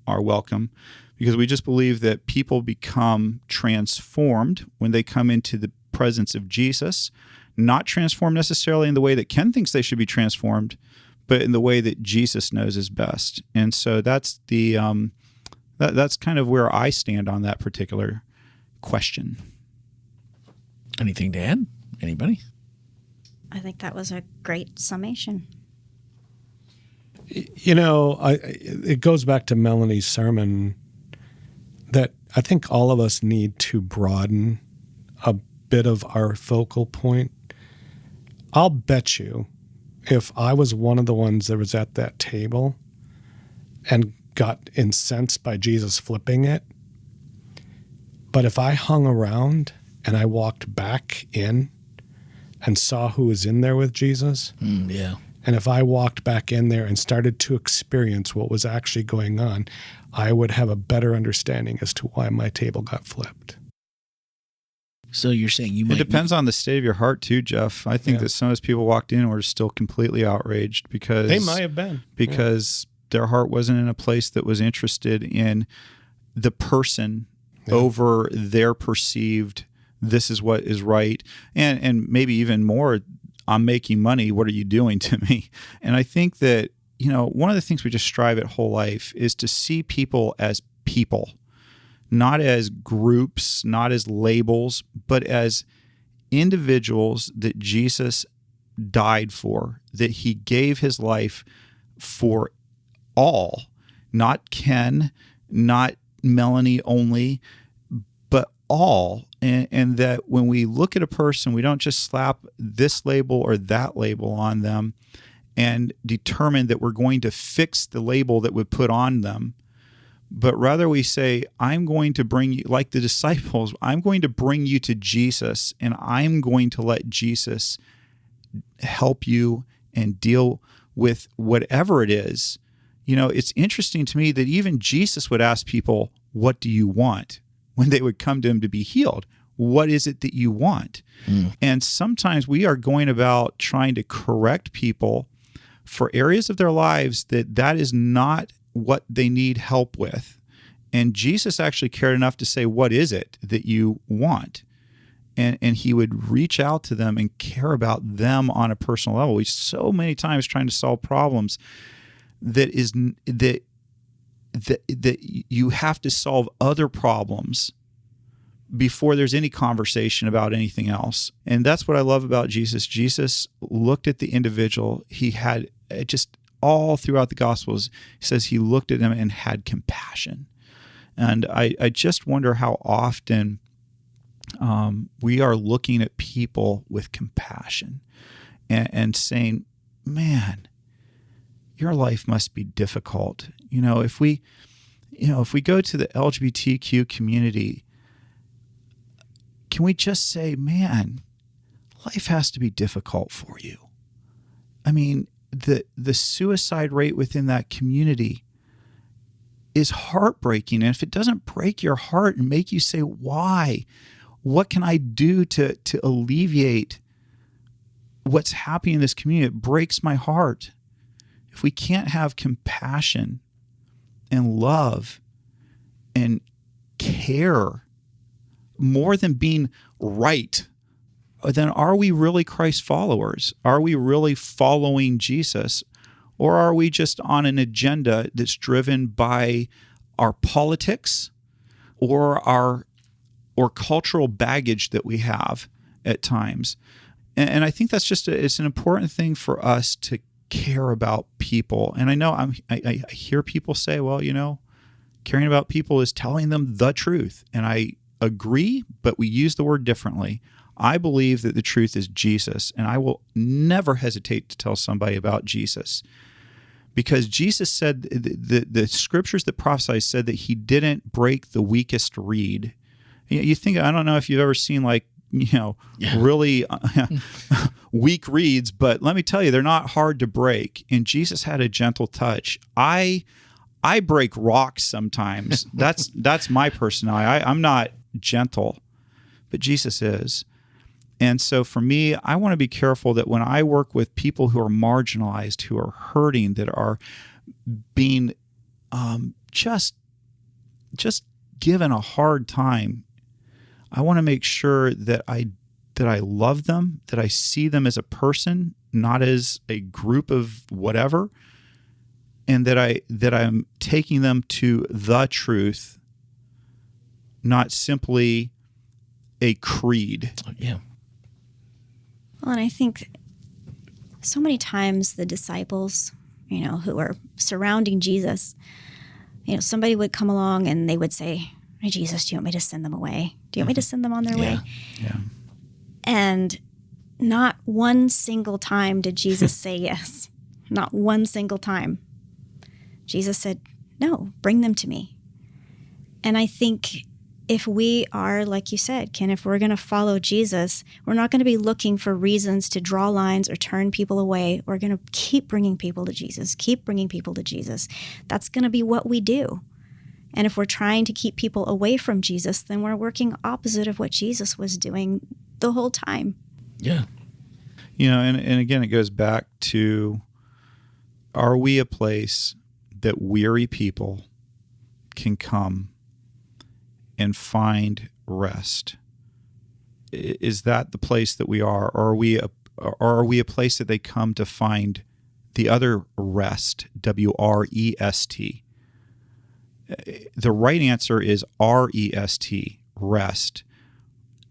are welcome, because we just believe that people become transformed when they come into the presence of Jesus, not transformed necessarily in the way that Ken thinks they should be transformed, but in the way that Jesus knows is best. And so that's that's kind of where I stand on that particular question. Anything to add? Anybody? I think that was a great summation. It goes back to Melanie's sermon that I think all of us need to broaden a bit of our focal point. I'll bet you if I was one of the ones that was at that table and got incensed by Jesus flipping it, but if I hung around and I walked back in and saw who was in there with Jesus, and if I walked back in there and started to experience what was actually going on, I would have a better understanding as to why my table got flipped. So you're saying you might... It depends on the state of your heart too, Jeff. I think that some of those people walked in and were still completely outraged because... They might have been. Because their heart wasn't in a place that was interested in the person over their perceived, this is what is right. And maybe even more, I'm making money. What are you doing to me? And I think that, one of the things we just strive at WholeLife is to see people as people, not as groups, not as labels, but as individuals that Jesus died for, that he gave his life for all, not Ken, not Melanie only, but all. And that when we look at a person, we don't just slap this label or that label on them and determine that we're going to fix the label that we put on them, but rather we say, I'm going to bring you, like the disciples, I'm going to bring you to Jesus, and I'm going to let Jesus help you and deal with whatever it is. You know, it's interesting to me that even Jesus would ask people, what do you want? When they would come to him to be healed. What is it that you want? And sometimes we are going about trying to correct people for areas of their lives that is not what they need help with. And Jesus actually cared enough to say, what is it that you want? And he would reach out to them and care about them on a personal level. He's so many times trying to solve problems that you have to solve other problems before there's any conversation about anything else. And that's what I love about Jesus. Jesus looked at the individual. He had just all throughout the Gospels, he says he looked at them and had compassion. And I just wonder how often we are looking at people with compassion and saying, man, your life must be difficult. You know, if we go to the LGBTQ community, can we just say, man, life has to be difficult for you? I mean, the suicide rate within that community is heartbreaking. And if it doesn't break your heart and make you say, why? What can I do to alleviate what's happening in this community? It breaks my heart. If we can't have compassion and love and care more than being right, then are we really Christ followers? Are we really following Jesus? Or are we just on an agenda that's driven by our politics or cultural baggage that we have at times? And I think that's it's an important thing for us to care about people. And I know I hear people say, well, you know, caring about people is telling them the truth. And I agree, but we use the word differently. I believe that the truth is Jesus, and I will never hesitate to tell somebody about Jesus. Because Jesus said, the scriptures that prophesy said that he didn't break the weakest reed. You think, I don't know if you've ever seen really weak reeds, but let me tell you, they're not hard to break. And Jesus had a gentle touch. I break rocks sometimes. That's my personality. I'm not gentle, but Jesus is. And so for me, I want to be careful that when I work with people who are marginalized, who are hurting, that are being just given a hard time, I want to make sure that I love them, that I see them as a person, not as a group of whatever, and that I'm taking them to the truth, not simply a creed. Yeah. Well, and I think so many times the disciples, who are surrounding Jesus, somebody would come along and they would say, hey, Jesus, do you want me to send them away? Do you want me to send them on their way? Yeah. And not one single time did Jesus say yes. Not one single time. Jesus said, no, bring them to me. And I think if we are, like you said, Ken, if we're going to follow Jesus, we're not going to be looking for reasons to draw lines or turn people away. We're going to keep bringing people to Jesus, keep bringing people to Jesus. That's going to be what we do. And if we're trying to keep people away from Jesus, then we're working opposite of what Jesus was doing the whole time. Yeah. And again, it goes back to, are we a place that weary people can come and find rest? Is that the place that we are? Or are we a place that they come to find the other rest, W-R-E-S-T? The right answer is R-E-S-T, rest.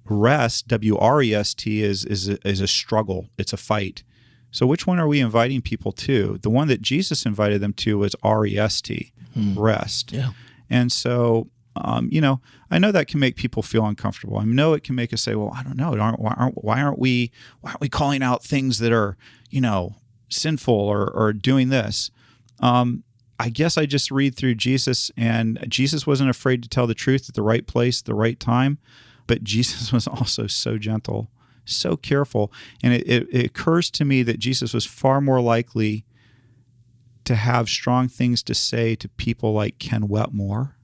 Rest, W-R-E-S-T, is a struggle. It's a fight. So which one are we inviting people to? The one that Jesus invited them to was R-E-S-T, rest. Yeah. And so, I know that can make people feel uncomfortable. I know it can make us say, well, I don't know. Why aren't we calling out things that are, sinful or doing this? I guess I just read through Jesus, and Jesus wasn't afraid to tell the truth at the right place, at the right time. But Jesus was also so gentle, so careful. And it occurs to me that Jesus was far more likely to have strong things to say to people like Ken Wetmore,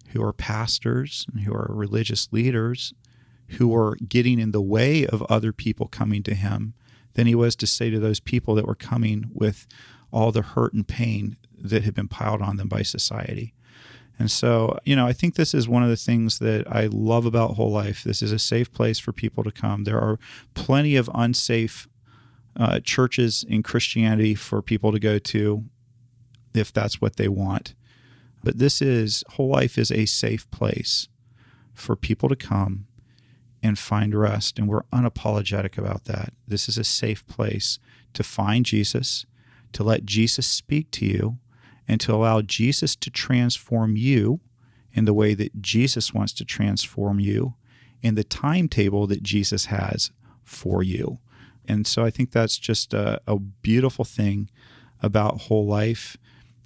who are pastors and who are religious leaders, who are getting in the way of other people coming to him, than he was to say to those people that were coming with all the hurt and pain that had been piled on them by society. And so, I think this is one of the things that I love about WholeLife. This is a safe place for people to come. There are plenty of unsafe churches in Christianity for people to go to if that's what they want. But WholeLife is a safe place for people to come and find rest. And we're unapologetic about that. This is a safe place to find Jesus, to let Jesus speak to you, and to allow Jesus to transform you in the way that Jesus wants to transform you in the timetable that Jesus has for you. And so I think that's just a beautiful thing about WholeLife.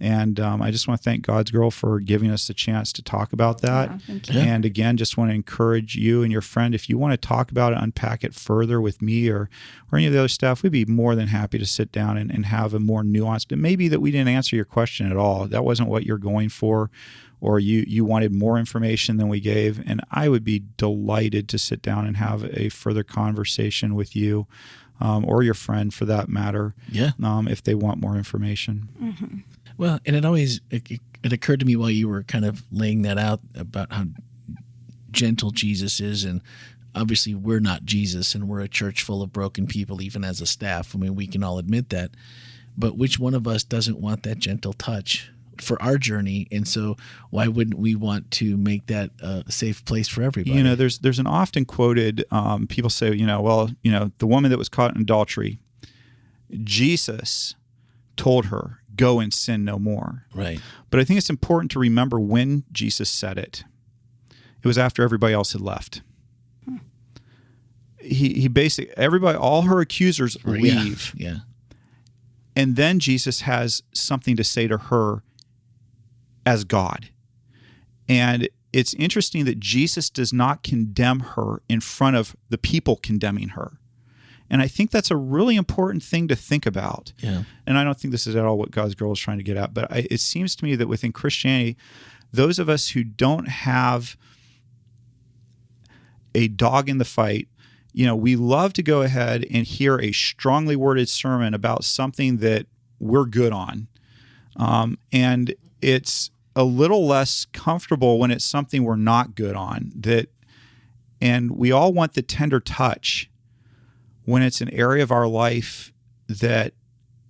And I just want to thank God's Girl for giving us the chance to talk about that. Yeah, thank you. And again, just want to encourage you and your friend, if you want to talk about it, unpack it further with me or any of the other staff, we'd be more than happy to sit down and have a more nuanced. It may be that we didn't answer your question at all. That wasn't what you're going for, or you wanted more information than we gave. And I would be delighted to sit down and have a further conversation with you or your friend for that matter, if they want more information. Mm-hmm. Well, and it occurred to me while you were kind of laying that out about how gentle Jesus is, and obviously we're not Jesus, and we're a church full of broken people, even as a staff. I mean, we can all admit that. But which one of us doesn't want that gentle touch for our journey? And so why wouldn't we want to make that a safe place for everybody? There's an often quoted, people say, the woman that was caught in adultery, Jesus told her, go and sin no more. Right. But I think it's important to remember when Jesus said it. It was after everybody else had left. He basically, all her accusers leave. Yeah. And then Jesus has something to say to her as God. And it's interesting that Jesus does not condemn her in front of the people condemning her. And I think that's a really important thing to think about. Yeah. And I don't think this is at all what God's Girl is trying to get at, but it seems to me that within Christianity, those of us who don't have a dog in the fight, we love to go ahead and hear a strongly worded sermon about something that we're good on. And it's a little less comfortable when it's something we're not good on. And we all want the tender touch when it's an area of our life that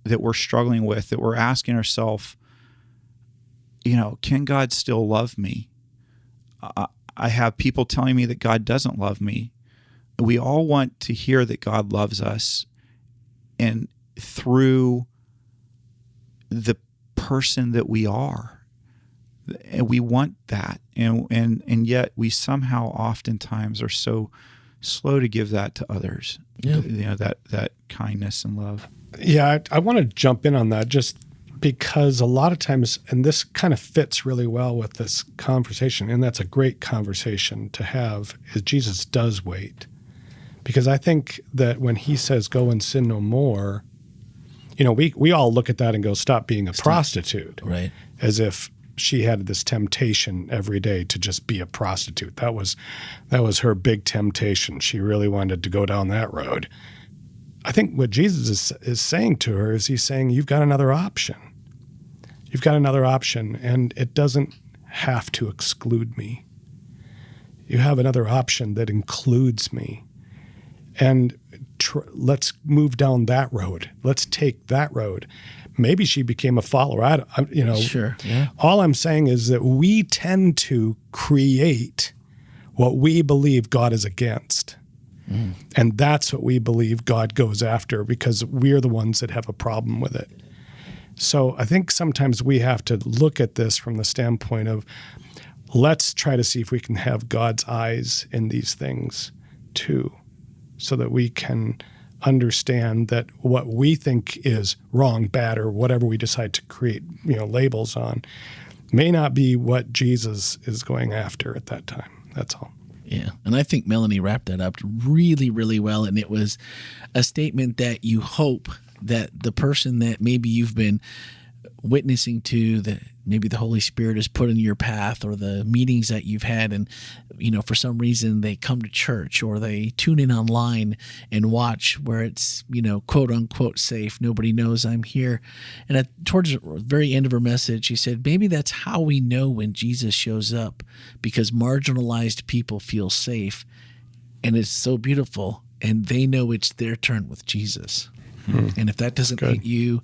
we're struggling with, that we're asking ourselves, can God still love me? I have people telling me that God doesn't love me. We all want to hear that God loves us, and through the person that we are. And we want that. And yet we somehow oftentimes are so slow to give that to others. Yeah. That kindness and love. Yeah, I want to jump in on that just because a lot of times, and this kind of fits really well with this conversation, and that's a great conversation to have, is Jesus does wait. Because I think that when he says, go and sin no more, we all look at that and go, stop being a prostitute. Right. As if she had this temptation every day to just be a prostitute. That was her big temptation. She really wanted to go down that road. I think what Jesus is saying to her is he's saying, you've got another option. You've got another option, and it doesn't have to exclude me. You have another option that includes me. And let's move down that road. Let's take that road. Maybe she became a follower. Sure. Yeah. All I'm saying is that we tend to create what we believe God is against. And that's what we believe God goes after, because we're the ones that have a problem with it. So I think sometimes we have to look at this from the standpoint of, let's try to see if we can have God's eyes in these things too, so that we can understand that what we think is wrong, bad, or whatever we decide to create, labels on, may not be what Jesus is going after at that time. That's all. Yeah. And I think Melanie wrapped that up really, really well. And it was a statement that you hope that the person that maybe you've been witnessing to, that maybe the Holy Spirit has put in your path, or the meetings that you've had, and for some reason they come to church or they tune in online and watch where it's quote unquote safe, nobody knows I'm here. And towards the very end of her message, she said maybe that's how we know when Jesus shows up, because marginalized people feel safe, and it's so beautiful, and they know it's their turn with Jesus. And if that doesn't hit you,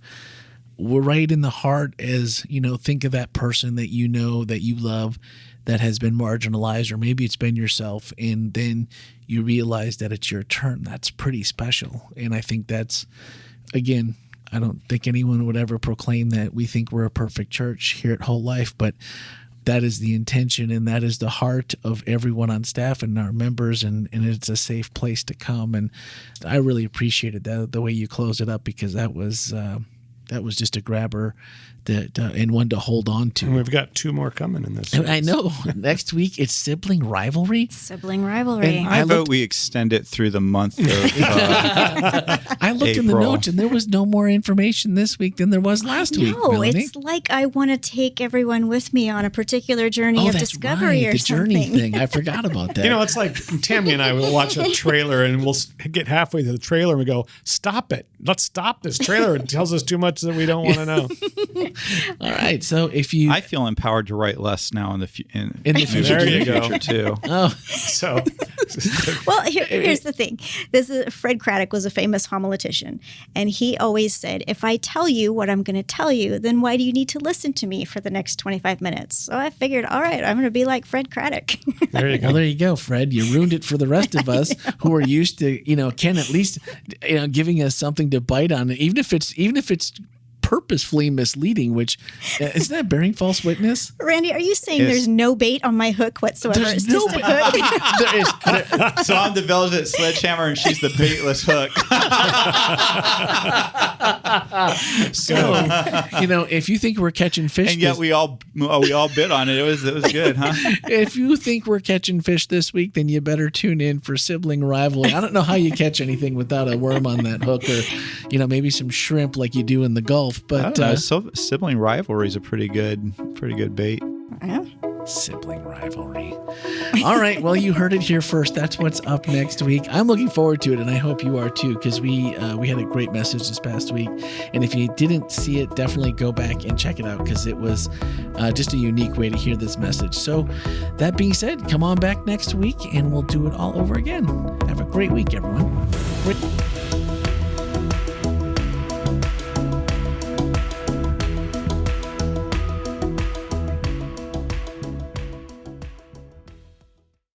we're right in the heart as, think of that person that that you love, that has been marginalized, or maybe it's been yourself, and then you realize that it's your turn. That's pretty special. And I think that's, again, I don't think anyone would ever proclaim that we think we're a perfect church here at WholeLife, but that is the intention, and that is the heart of everyone on staff and our members, and it's a safe place to come. And I really appreciated that, the way you closed it up, because that was just a grabber and one to hold on to. And we've got 2 more coming in this series. I know. Next week, it's Sibling Rivalry. Sibling Rivalry. And I vote we extend it through the month of I looked in the April. notes, and there was no more information this week than there was last week, No, Melanie. it's like I want to take everyone with me on a particular journey of that's discovery right, or the something. journey thing. I forgot about that. It's like Tammy and I will watch a trailer, and we'll get halfway to the trailer and we go, stop it. Let's stop this trailer. It tells us too much that we don't want to know. All right. So if you... I feel empowered to write less now in the future. There you go. future too. Oh, So, Well, here's the thing. Fred Craddock was a famous homiletician, and he always said, if I tell you what I'm going to tell you, then why do you need to listen to me for the next 25 minutes? So I figured, all right, I'm going to be like Fred Craddock. there you go. well, there you go, Fred. You ruined it for the rest of us who are used to, Ken at least, giving us something to bite on, even if it's purposefully misleading, which isn't that bearing false witness? Randy, are you saying Yes. there's no bait on my hook whatsoever? There's It's no just a hook. There is. So I'm the velvet sledgehammer, and she's the baitless hook. So, if you think we're catching fish, And yet we all bit on it. It was good, huh? if you think we're catching fish this week, then you better tune in for Sibling Rivalry. I don't know how you catch anything without a worm on that hook, or maybe some shrimp like you do in the Gulf. But Sibling Rivalry is a pretty good bait. Yeah. Sibling Rivalry. All right. Well, you heard it here first. That's what's up next week. I'm looking forward to it, and I hope you are too, because we had a great message this past week. And if you didn't see it, definitely go back and check it out, because it was just a unique way to hear this message. So that being said, come on back next week, and we'll do it all over again. Have a great week, everyone.